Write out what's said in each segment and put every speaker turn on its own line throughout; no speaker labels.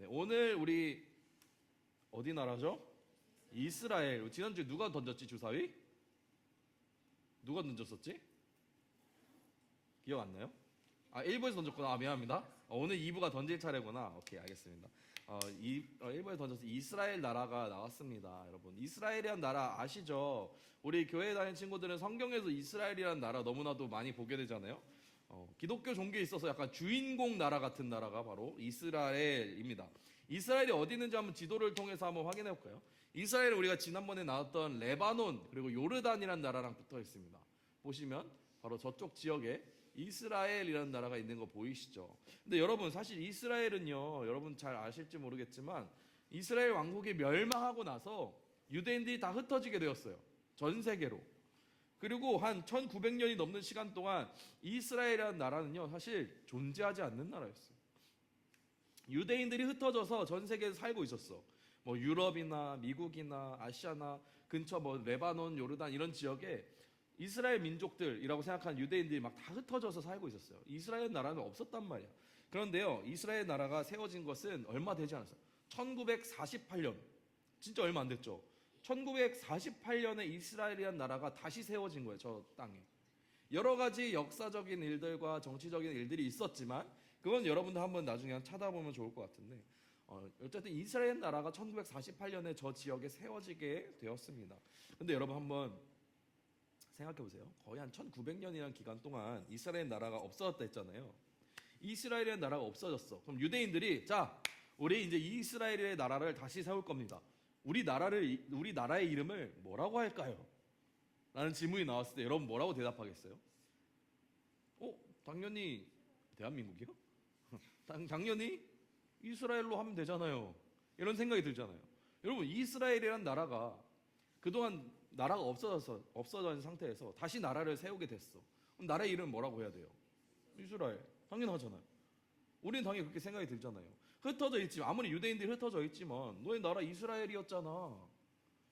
네, 오늘 우리 어디 나라죠? 이스라엘. 지난주에 누가 던졌지, 주사위? 누가 던졌었지? 기억 안 나요? 아, 1부에서 던졌구나. 아, 미안합니다. 오늘 2부가 던질 차례구나. 오케이, 알겠습니다. 1부에 던져서 이스라엘 나라가 나왔습니다. 여러분, 이스라엘이란 나라 아시죠? 우리 교회 다니는 친구들은 성경에서 이스라엘이란 나라 너무나도 많이 보게 되잖아요. 기독교 종교에 있어서 약간 주인공 나라 같은 나라가 바로 이스라엘입니다. 이스라엘이 어디 있는지 한번 지도를 통해서 한번 확인해 볼까요? 이스라엘은 우리가 지난번에 나왔던 레바논 그리고 요르단이라는 나라랑 붙어 있습니다. 보시면 바로 저쪽 지역에 이스라엘이라는 나라가 있는 거 보이시죠? 근데 여러분, 사실 이스라엘은요, 여러분 잘 아실지 모르겠지만 이스라엘 왕국이 멸망하고 나서 유대인들이 다 흩어지게 되었어요. 전 세계로. 그리고 한 1900년이 넘는 시간 동안 이스라엘이라는 나라는요, 사실 존재하지 않는 나라였어요. 유대인들이 흩어져서 전 세계에서 살고 있었어. 뭐 유럽이나 미국이나 아시아나 근처 뭐 레바논, 요르단 이런 지역에 이스라엘 민족들이라고 생각하는 유대인들이 막 다 흩어져서 살고 있었어요. 이스라엘 나라는 없었단 말이야. 그런데요, 이스라엘 나라가 세워진 것은 얼마 되지 않았어요. 1948년. 진짜 얼마 안 됐죠. 1948년에 이스라엘이라는 나라가 다시 세워진 거예요. 저 땅에. 여러 가지 역사적인 일들과 정치적인 일들이 있었지만 그건 여러분들 한번 나중에 찾아보면 좋을 것 같은데, 어쨌든 이스라엘 나라가 1948년에 저 지역에 세워지게 되었습니다. 근데 여러분 한번 생각해 보세요. 거의 한 1900년이라는 기간 동안 이스라엘 나라가 없어졌다 했잖아요. 이스라엘의 나라가 없어졌어. 그럼 유대인들이 자, 우리 이제 이스라엘의 나라를 다시 세울 겁니다. 우리 나라의 이름을 뭐라고 할까요? 라는 질문이 나왔을 때 여러분 뭐라고 대답하겠어요? 당연히 대한민국이요? 당연히 이스라엘로 하면 되잖아요. 이런 생각이 들잖아요. 여러분, 이스라엘이라는 나라가 그동안 나라가 없어진 상태에서 다시 나라를 세우게 됐어. 그럼 나라의 이름 뭐라고 해야 돼요? 이스라엘. 당연하잖아요. 우리는 당연히 그렇게 생각이 들잖아요. 흩어져 있지만, 아무리 유대인들이 흩어져 있지만 너의 나라 이스라엘이었잖아.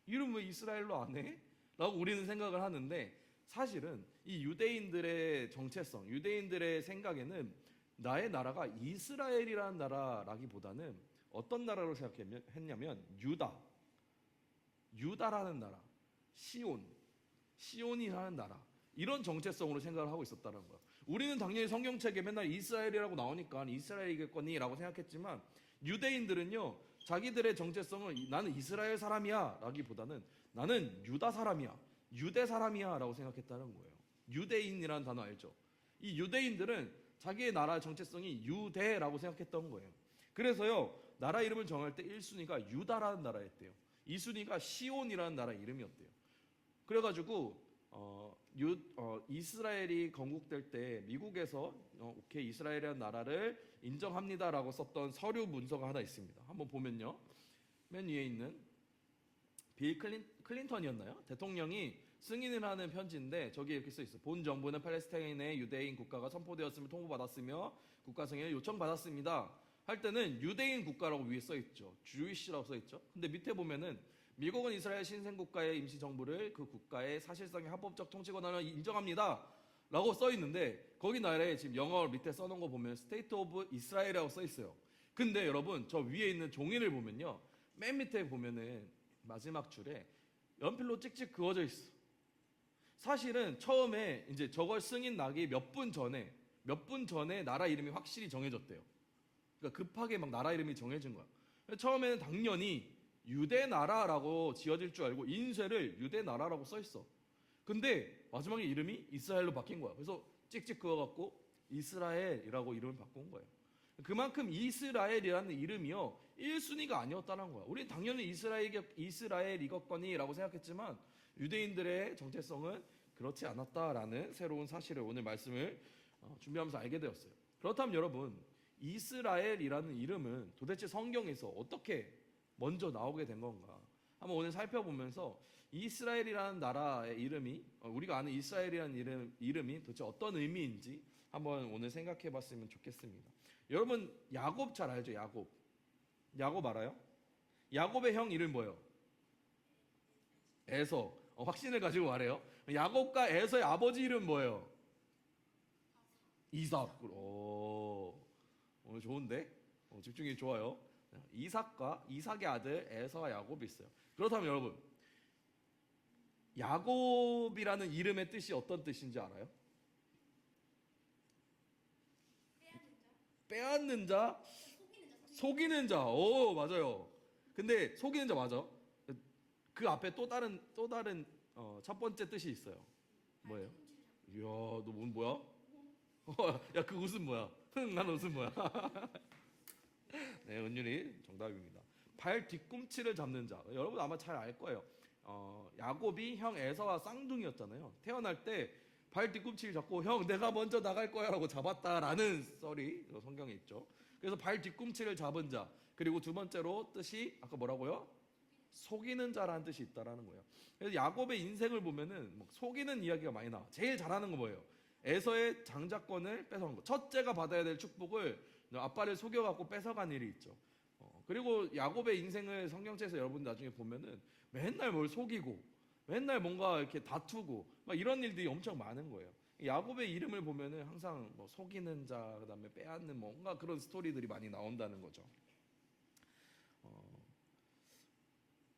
이름 왜 이스라엘로 안 해? 라고 우리는 생각을 하는데, 사실은 이 유대인들의 정체성, 유대인들의 생각에는 나의 나라가 이스라엘이라는 나라라기보다는 어떤 나라로 생각했냐면 유다라는 나라, 시온이라는 나라, 이런 정체성으로 생각을 하고 있었다는 거야. 우리는 당연히 성경책에 맨날 이스라엘이라고 나오니까 이스라엘이겠거니라고 생각했지만 유대인들은요, 자기들의 정체성을 나는 이스라엘 사람이야 라기보다는 나는 유다 사람이야, 유대 사람이야 라고 생각했다는 거예요. 유대인이라는 단어 알죠? 이 유대인들은 자기의 나라 정체성이 유대라고 생각했던 거예요. 그래서요, 나라 이름을 정할 때 1순위가 유다라는 나라였대요. 2순위가 시온이라는 나라 이름이었대요. 그래가지고 이스라엘이 건국될 때 미국에서 오케이 이스라엘이라는 나라를 인정합니다라고 썼던 서류 문서가 하나 있습니다. 한번 보면요, 맨 위에 있는 빌 클린턴이었나요? 대통령이 승인을 하는 편지인데 저기에 이렇게 써 있어. 본 정부는 팔레스타인의 유대인 국가가 선포되었음을 통보받았으며 국가 승인을 요청받았습니다. 할 때는 유대인 국가라고 위에 써 있죠. 주이시라고 써 있죠. 근데 밑에 보면은 미국은 이스라엘 신생국가의 임시정부를 그 국가의 사실상의 합법적 통치 권한을 인정합니다 라고 써 있는데, 거기 나라에 지금 영어 밑에 써놓은 거 보면 스테이트 오브 이스라엘이라고 써 있어요. 근데 여러분, 저 위에 있는 종이를 보면요, 맨 밑에 보면은 마지막 줄에 연필로 찍찍 그어져 있어. 사실은 처음에 이제 저걸 승인 나기 몇 분 전에 나라 이름이 확실히 정해졌대요. 그러니까 급하게 막 나라 이름이 정해진 거야. 처음에는 당연히 유대나라라고 지어질 줄 알고 인쇄를 유대나라라고 써 있어. 근데 마지막에 이름이 이스라엘로 바뀐 거야. 그래서 찍찍 그어갖고 이스라엘이라고 이름을 바꾼 거예요. 그만큼 이스라엘이라는 이름이요, 1순위가 아니었다는 거야. 우리 당연히 이스라엘이겠거니라고 생각했지만 유대인들의 정체성은 그렇지 않았다라는 새로운 사실을 오늘 말씀을 준비하면서 알게 되었어요. 그렇다면 여러분, 이스라엘이라는 이름은 도대체 성경에서 어떻게 먼저 나오게 된 건가? 한번 오늘 살펴보면서 이스라엘이라는 나라의 이름이, 우리가 아는 이스라엘이라는 이름이 도대체 어떤 의미인지 한번 오늘 생각해 봤으면 좋겠습니다. 여러분, 야곱 잘 알죠? 야곱 알아요? 야곱의 형 이름 뭐예요? 에서. 확신을 가지고 말해요. 야곱과 에서의 아버지 이름 뭐예요? 이삭. 오늘 좋은데? 집중이 좋아요. 이삭의 아들 에서와 야곱이 있어요. 그렇다면 여러분, 야곱이라는 이름의 뜻이 어떤 뜻인지 알아요? 빼앗는 자, 속이는 자. 오, 맞아요. 근데 속이는 자 맞아. 그 앞에 또 다른 첫 번째 뜻이 있어요. 뭐예요? 이야, 너 뭐야? 야, 그 웃음 뭐야? 난 웃음 뭐야? 네, 은율이 정답입니다. 발 뒤꿈치를 잡는 자. 여러분 아마 잘 알 거예요. 야곱이 형 에서와 쌍둥이였잖아요. 태어날 때 발 뒤꿈치를 잡고 형 내가 먼저 나갈 거야라고 잡았다라는 썰이 성경에 있죠. 그래서 발 뒤꿈치를 잡은 자. 그리고 두 번째로 뜻이 아까 뭐라고요? 속이는 자라는 뜻이 있다라는 거예요. 그래서 야곱의 인생을 보면은 속이는 이야기가 많이 나와. 제일 잘하는 거 뭐예요? 에서의 장자권을 뺏어간 거. 첫째가 받아야 될 축복을 아빠를 속여갖고 뺏어간 일이 있죠. 그리고 야곱의 인생을 성경책에서 여러분 나중에 보면은 맨날 뭘 속이고 맨날 뭔가 이렇게 다투고 막 이런 일들이 엄청 많은 거예요. 야곱의 이름을 보면은 항상 뭐 속이는 자, 그다음에 빼앗는 뭔가 그런 스토리들이 많이 나온다는 거죠.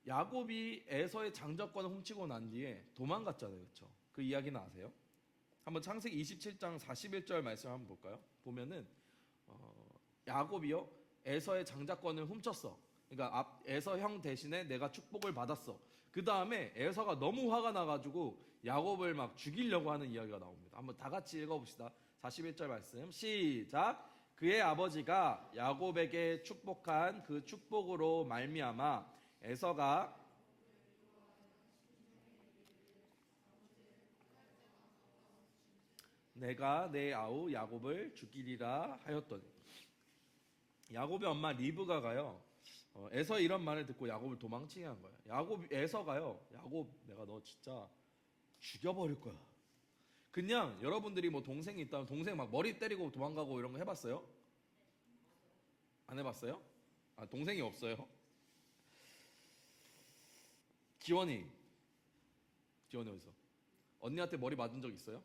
야곱이 에서의 장자권을 훔치고 난 뒤에 도망갔잖아요, 그렇죠? 그 이야기는 아세요? 한번 창세기 27장 41절 말씀 한번 볼까요? 보면은 야곱이요 에서의 장자권을 훔쳤어. 그러니까 에서 형 대신에 내가 축복을 받았어. 그 다음에 에서가 너무 화가 나가지고 야곱을 막 죽이려고 하는 이야기가 나옵니다. 한번 다 같이 읽어봅시다. 41절 말씀 시작. 그의 아버지가 야곱에게 축복한 그 축복으로 말미암아 에서가 내가 내 아우 야곱을 죽이리라 하였더니 야곱의 엄마 리브가가요 에서 이런 말을 듣고 야곱을 도망치게 한 거예요. 에서가요 야곱 내가 너 진짜 죽여버릴 거야. 그냥 여러분들이 뭐 동생이 있다면 동생 막 머리 때리고 도망가고 이런 거 해봤어요? 안 해봤어요? 아 동생이 없어요? 지원이 어디서? 언니한테 머리 맞은 적 있어요?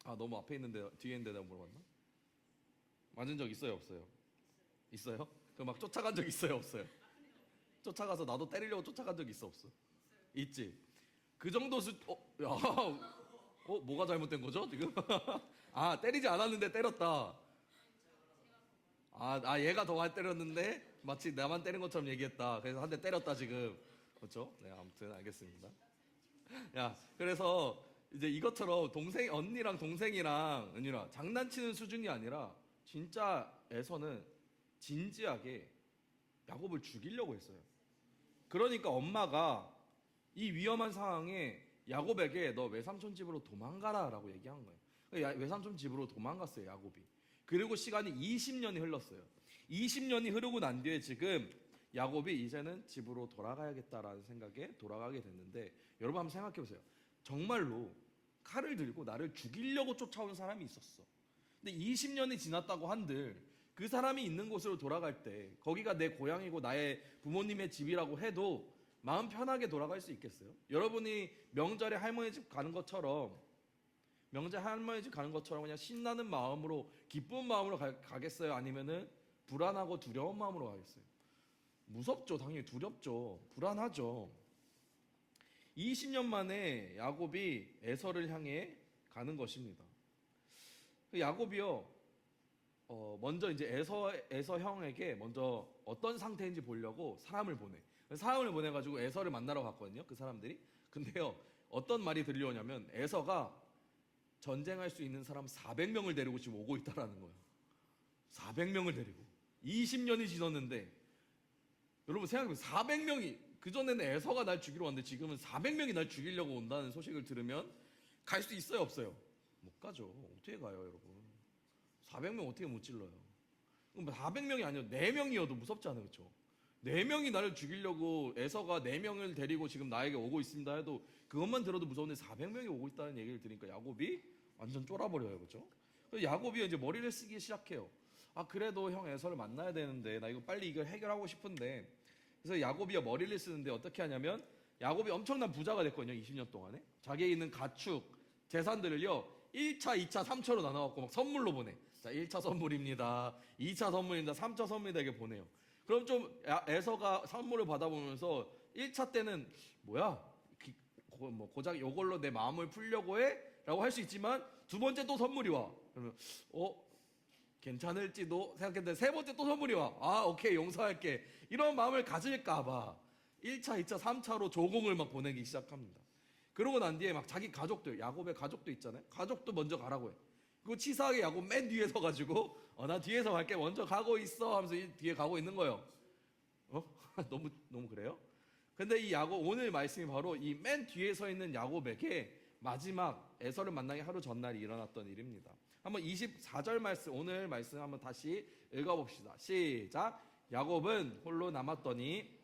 아 너무 앞에 있는데 뒤에 있는데 내가 물어봤나? 맞은 적 있어요 없어요? 있어요? 그럼 막 쫓아간 적 있어요 없어요? 쫓아가서 나도 때리려고 쫓아간 적 있어 없어? 있지? 그 정도 뭐가 잘못된 거죠 지금? 아 때리지 않았는데 때렸다. 얘가 더 많이 때렸는데 마치 나만 때린 것처럼 얘기했다. 그래서 한 대 때렸다 지금. 그렇죠? 네 아무튼 알겠습니다. 야 그래서 이제 이것처럼 언니랑 동생이랑 은유라 장난치는 수준이 아니라 진짜 에서는 진지하게 야곱을 죽이려고 했어요. 그러니까 엄마가 이 위험한 상황에 야곱에게 너 외삼촌 집으로 도망가라 라고 얘기한 거예요. 외삼촌 집으로 도망갔어요 야곱이. 그리고 시간이 20년이 흘렀어요. 20년이 흐르고 난 뒤에 지금 야곱이 이제는 집으로 돌아가야겠다라는 생각에 돌아가게 됐는데 여러분 한번 생각해 보세요. 정말로 칼을 들고 나를 죽이려고 쫓아온 사람이 있었어. 근데 20년이 지났다고 한들 그 사람이 있는 곳으로 돌아갈 때 거기가 내 고향이고 나의 부모님의 집이라고 해도 마음 편하게 돌아갈 수 있겠어요? 여러분이 명절에 할머니 집 가는 것처럼 그냥 신나는 마음으로 기쁜 마음으로 가겠어요? 아니면은 불안하고 두려운 마음으로 가겠어요? 무섭죠. 당연히 두렵죠. 불안하죠. 20년 만에 야곱이 에서를 향해 가는 것입니다. 야곱이요 먼저 이제 에서 형에게 먼저 어떤 상태인지 보려고 사람을 보내가지고 에서를 만나러 갔거든요. 그 사람들이. 근데요 어떤 말이 들려오냐면 에서가 전쟁할 수 있는 사람 400명을 데리고 지금 오고 있다라는 거예요. 400명을 데리고 20년이 지났는데 여러분 생각해보세요. 400명이 그전에는 에서가 날 죽이러 왔는데 지금은 400명이 날 죽이려고 온다는 소식을 들으면 갈 수 있어요 없어요? 못 가죠. 어떻게 가요 여러분? 400명 어떻게 못 찔러요? 그럼 400명이 아니어도 4명이어도 무섭지 않아요 그렇죠? 4명이 나를 죽이려고 에서가 4명을 데리고 지금 나에게 오고 있습니다 해도 그것만 들어도 무서운데 400명이 오고 있다는 얘기를 들으니까 야곱이 완전 쫄아버려요 그렇죠? 그래서 야곱이 이제 머리를 쓰기 시작해요. 그래도 형 에서를 만나야 되는데 나 이거 빨리 이걸 해결하고 싶은데 그래서 야곱이 머리를 쓰는데 어떻게 하냐면 야곱이 엄청난 부자가 됐거든요. 20년 동안에 자기에 있는 가축 재산들을요 1차, 2차, 3차로 나눠갖고 막 선물로 보내. 자, 1차 선물입니다. 2차 선물입니다. 3차 선물입니다. 이렇게 보내요. 그럼 좀 에서가 선물을 받아보면서 1차 때는 뭐야? 고작 이걸로 내 마음을 풀려고 해? 라고 할 수 있지만 두 번째 또 선물이 와. 그러면 괜찮을지도 생각했는데 세 번째 또 선물이 와. 아, 오케이, 용서할게. 이런 마음을 가질까봐 1차, 2차, 3차로 조공을 막 보내기 시작합니다. 그러고 난 뒤에 막 자기 가족들, 야곱의 가족도 있잖아요. 가족도 먼저 가라고 해. 그리고 치사하게 야곱 맨 뒤에 서가지고 나 뒤에서 갈게, 먼저 가고 있어 하면서 뒤에 가고 있는 거예요. 너무 그래요? 근데 이 야곱, 오늘 말씀이 바로 이 맨 뒤에 서 있는 야곱에게 마지막 에서를 만나기 하루 전날이 일어났던 일입니다. 한번 24절 말씀, 오늘 말씀 한번 다시 읽어봅시다. 시작. 야곱은 홀로 남았더니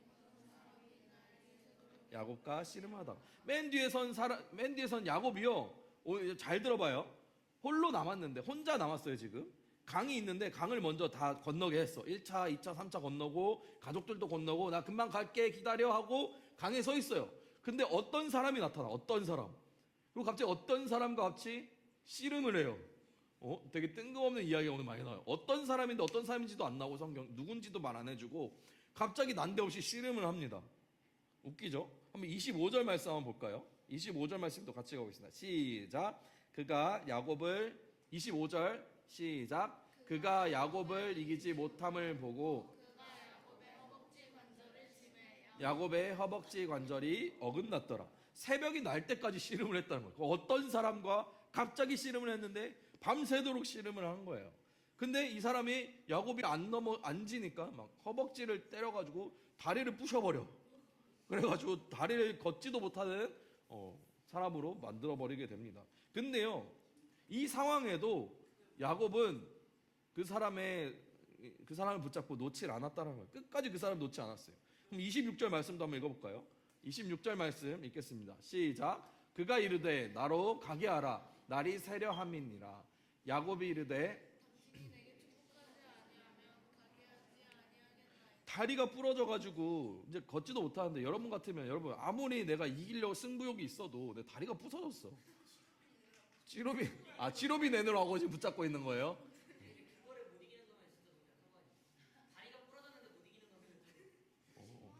야곱과 씨름하다. 맨 뒤에 선 야곱이요. 잘 들어봐요. 홀로 남았는데, 혼자 남았어요 지금. 강이 있는데 강을 먼저 다 건너게 했어. 1차, 2차, 3차 건너고 가족들도 건너고 나 금방 갈게 기다려 하고 강에 서 있어요. 근데 어떤 사람이 나타나. 어떤 사람. 그리고 갑자기 어떤 사람과 같이 씨름을 해요. 되게 뜬금없는 이야기가 오늘 많이 나와요. 어떤 사람인데 어떤 사람인지도 안 나오고 성경 누군지도 말 안 해주고 갑자기 난데없이 씨름을 합니다. 웃기죠? 한번 25절 말씀 한번 볼까요? 25절 말씀도 같이 가보겠습니다. 시작. 그가 야곱을 25절 시작. 그가 야곱을 이기지 못함을 보고 야곱의 허벅지 관절이 어긋났더라. 새벽이 날 때까지 씨름을 했다는 거예요. 어떤 사람과 갑자기 씨름을 했는데 밤새도록 씨름을 한 거예요. 근데 이 사람이 야곱이 안 지니까 막 허벅지를 때려가지고 다리를 부셔버려. 그래가지고 다리를 걷지도 못하는 사람으로 만들어버리게 됩니다. 근데요, 이 상황에도 야곱은 그 사람을 붙잡고 놓질 않았다는 거예요. 끝까지 그 사람을 놓지 않았어요. 그럼 26절 말씀도 한번 읽어볼까요? 26절 말씀 읽겠습니다. 시작. 그가 이르되 나로 가게 하라. 날이 새려함이니라. 야곱이 이르되 다리가 부러져가지고 이제 걷지도 못하는데, 여러분 같으면 여러분 아무리 내가 이기려고 승부욕이 있어도 내 다리가 부서졌어. 치료비 내놓으라고 지금 붙잡고 있는 거예요.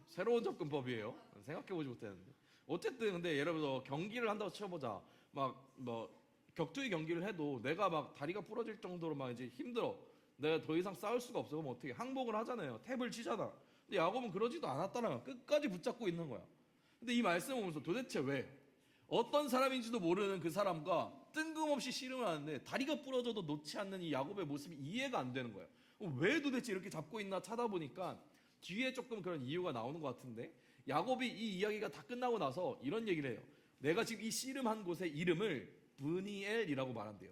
새로운 접근법이에요. 생각해보지 못했는데. 어쨌든 근데 여러분 경기를 한다고 쳐보자. 격투기 경기를 해도 내가 막 다리가 부러질 정도로 막 이제 힘들어. 내가 더 이상 싸울 수가 없어. 그럼 어떻게? 항복을 하잖아요. 탭을 치잖아. 근데 야곱은 그러지도 않았다는 거야. 끝까지 붙잡고 있는 거야. 근데 이 말씀을 보면서 도대체 왜? 어떤 사람인지도 모르는 그 사람과 뜬금없이 씨름을 하는데 다리가 부러져도 놓지 않는 이 야곱의 모습이 이해가 안 되는 거예요. 왜 도대체 이렇게 잡고 있나 찾아보니까 뒤에 조금 그런 이유가 나오는 것 같은데, 야곱이 이 이야기가 다 끝나고 나서 이런 얘기를 해요. 내가 지금 이 씨름한 곳의 이름을 브니엘이라고 말한대요.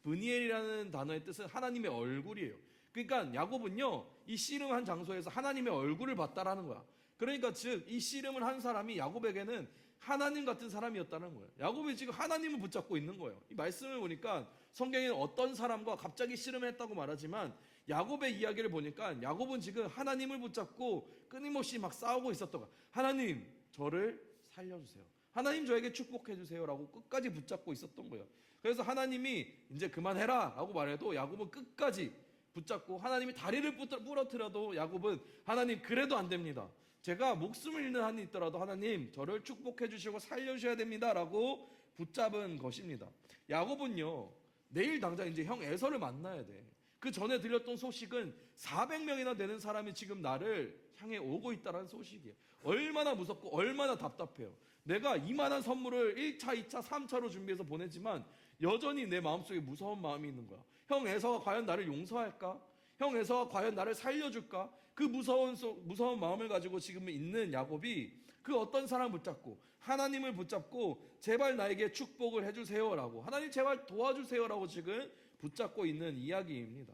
브니엘이라는 단어의 뜻은 하나님의 얼굴이에요. 그러니까 야곱은요, 이 씨름한 장소에서 하나님의 얼굴을 봤다라는 거야. 그러니까 즉 이 씨름을 한 사람이 야곱에게는 하나님 같은 사람이었다는 거예요. 야곱이 지금 하나님을 붙잡고 있는 거예요. 이 말씀을 보니까 성경에는 어떤 사람과 갑자기 씨름했다고 말하지만 야곱의 이야기를 보니까 야곱은 지금 하나님을 붙잡고 끊임없이 막 싸우고 있었던 거야. 하나님, 저를 살려주세요. 하나님, 저에게 축복해 주세요라고 끝까지 붙잡고 있었던 거예요. 그래서 하나님이 이제 그만해라 라고 말해도 야곱은 끝까지 붙잡고, 하나님이 다리를 부러뜨려도 야곱은 하나님, 그래도 안 됩니다. 제가 목숨을 잃는 한이 있더라도 하나님, 저를 축복해 주시고 살려주셔야 됩니다 라고 붙잡은 것입니다. 야곱은요, 내일 당장 이제 형 에서를 만나야 돼. 그 전에 들렸던 소식은 400명이나 되는 사람이 지금 나를 향해 오고 있다는 소식이에요. 얼마나 무섭고 얼마나 답답해요. 내가 이만한 선물을 1차, 2차, 3차로 준비해서 보내지만 여전히 내 마음속에 무서운 마음이 있는 거야. 형 에서가 과연 나를 용서할까? 형 에서가 과연 나를 살려줄까? 그 무서운 마음을 가지고 지금 있는 야곱이 그 어떤 사람을 붙잡고, 하나님을 붙잡고 제발 나에게 축복을 해주세요라고, 하나님 제발 도와주세요라고 지금 붙잡고 있는 이야기입니다.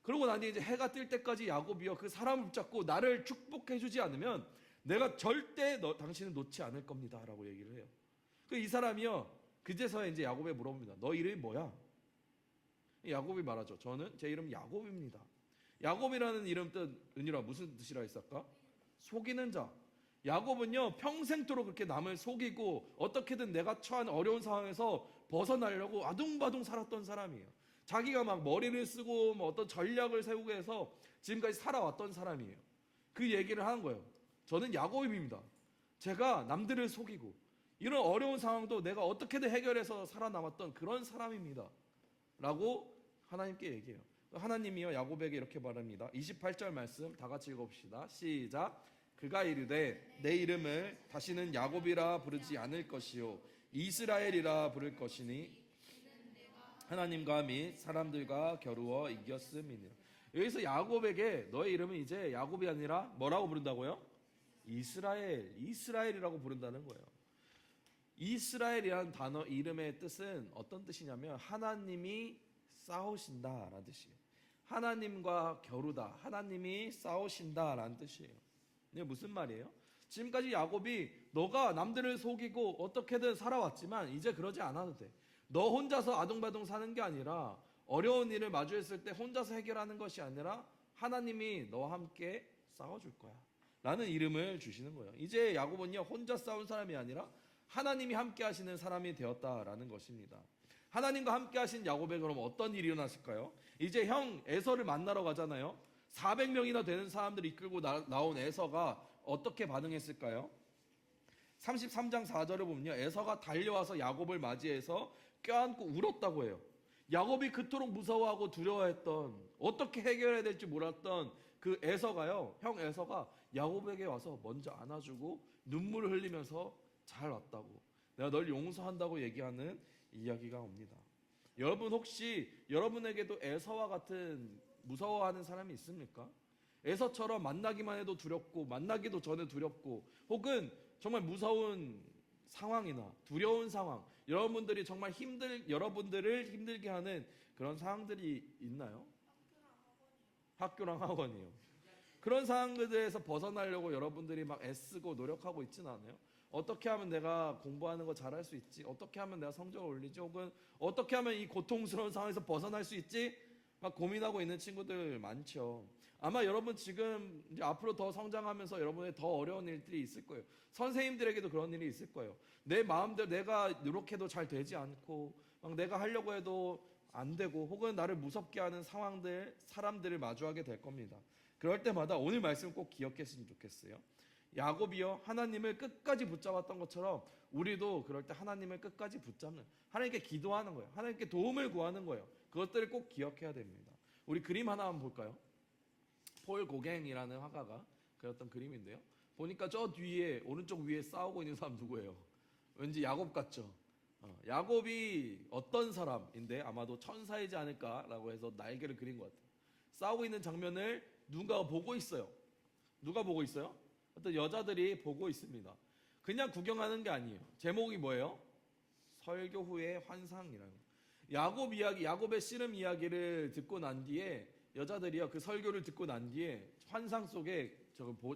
그러고 나니 이제 해가 뜰 때까지 야곱이여 그 사람을 붙잡고 나를 축복해주지 않으면 내가 절대 당신을 놓지 않을 겁니다 라고 얘기를 해요. 이 사람이요, 그제서야 이제 야곱에 물어봅니다. 너 이름이 뭐야? 야곱이 말하죠. 제 이름 야곱입니다. 야곱이라는 이름 뜻, 은유라 무슨 뜻이라 했을까? 속이는 자. 야곱은요, 평생토록 그렇게 남을 속이고 어떻게든 내가 처한 어려운 상황에서 벗어나려고 아둥바둥 살았던 사람이에요. 자기가 막 머리를 쓰고 뭐 어떤 전략을 세우고 해서 지금까지 살아왔던 사람이에요. 그 얘기를 하는 거예요. 저는 야곱입니다. 제가 남들을 속이고 이런 어려운 상황도 내가 어떻게든 해결해서 살아남았던 그런 사람입니다. 라고 하나님께 얘기해요. 하나님이요 야곱에게 이렇게 말합니다. 28절 말씀 다 같이 읽어봅시다. 시작. 그가 이르되 내 이름을 다시는 야곱이라 부르지 않을 것이요 이스라엘이라 부를 것이니 하나님과 및 사람들과 겨루어 이겼음이니라. 여기서 야곱에게 너의 이름은 이제 야곱이 아니라 뭐라고 부른다고요? 이스라엘이라고 부른다는 거예요. 이스라엘이라는 단어 이름의 뜻은 어떤 뜻이냐면 하나님이 싸우신다라는 뜻이에요. 하나님과 겨루다, 하나님이 싸우신다라는 뜻이에요. 이게 무슨 말이에요? 지금까지 야곱이 너가 남들을 속이고 어떻게든 살아왔지만 이제 그러지 않아도 돼. 너 혼자서 아둥바둥 사는 게 아니라 어려운 일을 마주했을 때 혼자서 해결하는 것이 아니라 하나님이 너와 함께 싸워줄 거야 라는 이름을 주시는 거예요. 이제 야곱은요 혼자 싸운 사람이 아니라 하나님이 함께 하시는 사람이 되었다라는 것입니다. 하나님과 함께 하신 야곱에 그럼 어떤 일이 일어났을까요? 이제 형 에서를 만나러 가잖아요. 400명이나 되는 사람들을 이끌고 나온 에서가 어떻게 반응했을까요? 33장 4절을 보면요 에서가 달려와서 야곱을 맞이해서 껴안고 울었다고 해요. 야곱이 그토록 무서워하고 두려워했던, 어떻게 해결해야 될지 몰랐던 그 에서가요, 형 에서가 야곱에게 와서 먼저 안아주고 눈물을 흘리면서 잘 왔다고, 내가 널 용서한다고 얘기하는 이야기가 옵니다. 여러분 혹시 여러분에게도 에서와 같은 무서워하는 사람이 있습니까? 에서처럼 만나기만 해도 두렵고 만나기도 전에 두렵고 혹은 정말 무서운 상황이나 두려운 상황, 여러분들이 정말 여러분들을 힘들게 하는 그런 상황들이 있나요? 학교랑 학원이요. 그런 상황들에서 벗어나려고 여러분들이 막 애쓰고 노력하고 있지는 않아요? 어떻게 하면 내가 공부하는 거 잘할 수 있지? 어떻게 하면 내가 성적을 올리지? 혹은 어떻게 하면 이 고통스러운 상황에서 벗어날 수 있지? 막 고민하고 있는 친구들 많죠. 아마 여러분 지금 이제 앞으로 더 성장하면서 여러분의 더 어려운 일들이 있을 거예요. 선생님들에게도 그런 일이 있을 거예요. 내 마음대로 내가 노력해도 잘 되지 않고 막 내가 하려고 해도 안 되고 혹은 나를 무섭게 하는 상황들, 사람들을 마주하게 될 겁니다. 그럴 때마다 오늘 말씀 꼭 기억했으면 좋겠어요. 야곱이요 하나님을 끝까지 붙잡았던 것처럼 우리도 그럴 때 하나님을 끝까지 붙잡는, 하나님께 기도하는 거예요. 하나님께 도움을 구하는 거예요. 그것들을 꼭 기억해야 됩니다. 우리 그림 하나 한번 볼까요? 폴 고갱이라는 화가가 그렸던 그림인데요. 보니까 저 뒤에 오른쪽 위에 싸우고 있는 사람 누구예요? 왠지 야곱 같죠? 야곱이 어떤 사람인데 아마도 천사이지 않을까라고 해서 날개를 그린 것 같아요. 싸우고 있는 장면을 누군가가 보고 있어요. 누가 보고 있어요? 어떤 여자들이 보고 있습니다. 그냥 구경하는 게 아니에요. 제목이 뭐예요? 설교 후의 환상이라는 거예요. 야곱 이야기, 야곱의 씨름 이야기를 듣고 난 뒤에 여자들이요 그 설교를 듣고 난 뒤에 환상 속에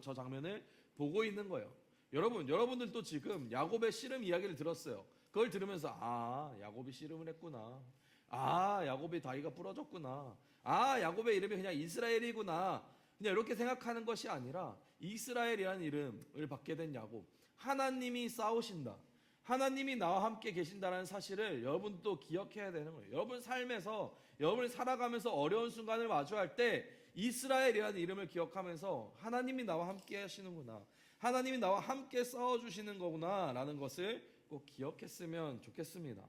저 장면을 보고 있는 거예요. 여러분들도 지금 야곱의 씨름 이야기를 들었어요. 그걸 들으면서 아 야곱이 씨름을 했구나, 아 야곱의 다리가 부러졌구나, 아 야곱의 이름이 그냥 이스라엘이구나, 그냥 이렇게 생각하는 것이 아니라 이스라엘이라는 이름을 받게 된 야곱, 하나님이 싸우신다, 하나님이 나와 함께 계신다는 사실을 여러분도 기억해야 되는 거예요. 여러분 삶에서 여러분이 살아가면서 어려운 순간을 마주할 때 이스라엘이라는 이름을 기억하면서 하나님이 나와 함께 하시는구나, 하나님이 나와 함께 싸워주시는 거구나 라는 것을 꼭 기억했으면 좋겠습니다.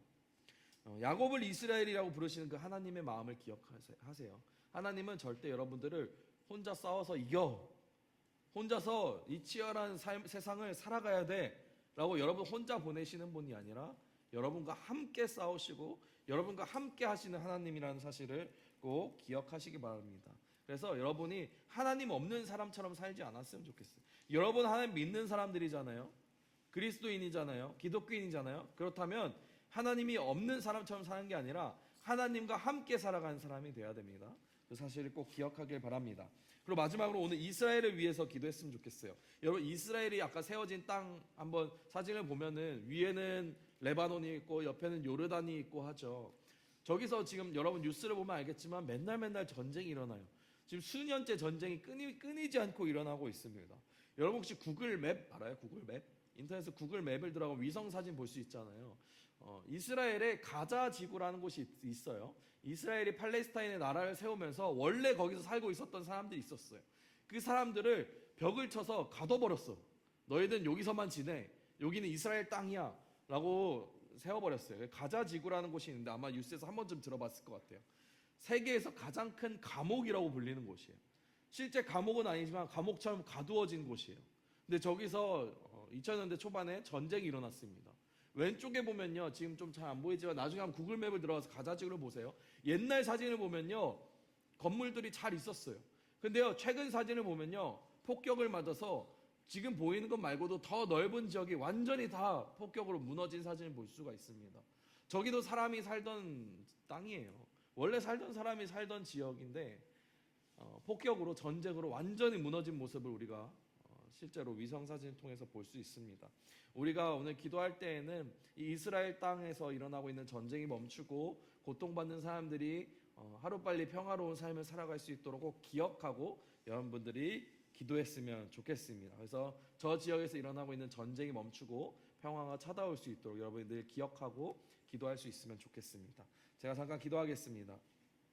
야곱을 이스라엘이라고 부르시는 그 하나님의 마음을 기억하세요. 하나님은 절대 여러분들을 혼자 싸워서 이겨, 혼자서 이 치열한 세상을 살아가야 돼 라고 여러분 혼자 보내시는 분이 아니라 여러분과 함께 싸우시고 여러분과 함께 하시는 하나님이라는 사실을 꼭 기억하시기 바랍니다. 그래서 여러분이 하나님 없는 사람처럼 살지 않았으면 좋겠어요. 여러분 하나님 믿는 사람들이잖아요. 그리스도인이잖아요. 기독교인이잖아요. 그렇다면 하나님이 없는 사람처럼 사는 게 아니라 하나님과 함께 살아가는 사람이 되어야 됩니다. 그 사실을 꼭 기억하길 바랍니다. 그리고 마지막으로 오늘 이스라엘을 위해서 기도했으면 좋겠어요. 여러분 이스라엘이 아까 세워진 땅 한번 사진을 보면은 위에는 레바논이 있고 옆에는 요르단이 있고 하죠. 저기서 지금 여러분 뉴스를 보면 알겠지만 맨날 전쟁이 일어나요. 지금 수년째 전쟁이 끊이지 않고 일어나고 있습니다. 여러분 혹시 구글 맵 알아요? 구글 맵? 인터넷에 구글 맵을 들어가면 위성 사진 볼 수 있잖아요. 이스라엘에 가자 지구라는 곳이 있어요. 이스라엘이 팔레스타인의 나라를 세우면서 원래 거기서 살고 있었던 사람들이 있었어요. 그 사람들을 벽을 쳐서 가둬버렸어. 너희들은 여기서만 지내. 여기는 이스라엘 땅이야. 라고 세워버렸어요. 가자 지구라는 곳이 있는데 아마 뉴스에서 한 번쯤 들어봤을 것 같아요. 세계에서 가장 큰 감옥이라고 불리는 곳이에요. 실제 감옥은 아니지만 감옥처럼 가두어진 곳이에요. 근데 저기서 2000년대 초반에 전쟁이 일어났습니다. 왼쪽에 보면요, 지금 좀 잘 안 보이지만 나중에 한번 구글맵을 들어가서 가자지구를 보세요. 옛날 사진을 보면요, 건물들이 잘 있었어요. 근데요, 최근 사진을 보면요, 폭격을 맞아서 지금 보이는 것 말고도 더 넓은 지역이 완전히 다 폭격으로 무너진 사진을 볼 수가 있습니다. 저기도 사람이 살던 땅이에요. 원래 살던 사람이 살던 지역인데 폭격으로, 전쟁으로 완전히 무너진 모습을 우리가 실제로 위성사진을 통해서 볼 수 있습니다. 우리가 오늘 기도할 때에는 이 이스라엘 땅에서 일어나고 있는 전쟁이 멈추고 고통받는 사람들이 하루빨리 평화로운 삶을 살아갈 수 있도록 꼭 기억하고 여러분들이 기도했으면 좋겠습니다. 그래서 저 지역에서 일어나고 있는 전쟁이 멈추고 평화가 찾아올 수 있도록 여러분들 기억하고 기도할 수 있으면 좋겠습니다. 제가 잠깐 기도하겠습니다.